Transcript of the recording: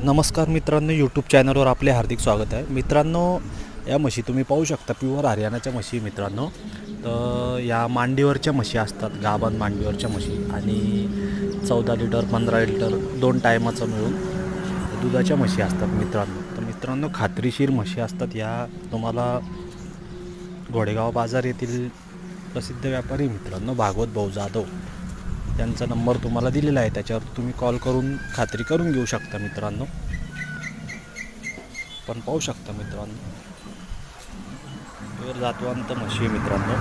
नमस्कार मित्रांनो, यूट्यूब चॅनलवर आपले हार्दिक स्वागत आहे. मित्रांनो, या म्हशी तुम्ही पाहू शकता, प्युअर हरियाणाच्या म्हशी मित्रांनो. तर या मांडीवरच्या म्हशी असतात, गाभण मांडीवरच्या म्हशी, आणि 14 लिटर 15 लिटर 2 टायमाचं मिळून दुधाच्या म्हशी असतात मित्रांनो. तर मित्रांनो, खात्रीशीर म्हशी असतात या. तुम्हाला घोडेगाव बाजार येथील प्रसिद्ध व्यापारी मित्रांनो भागवत भाऊ जाधव त्यांचा नंबर तुम्हाला दिलेला आहे, त्याच्यावर तुम्ही कॉल करून खात्री करून घेऊ शकता मित्रांनो. पण पाहू शकता मित्रांनो, प्युअर जातवंत म्हशी मित्रांनो.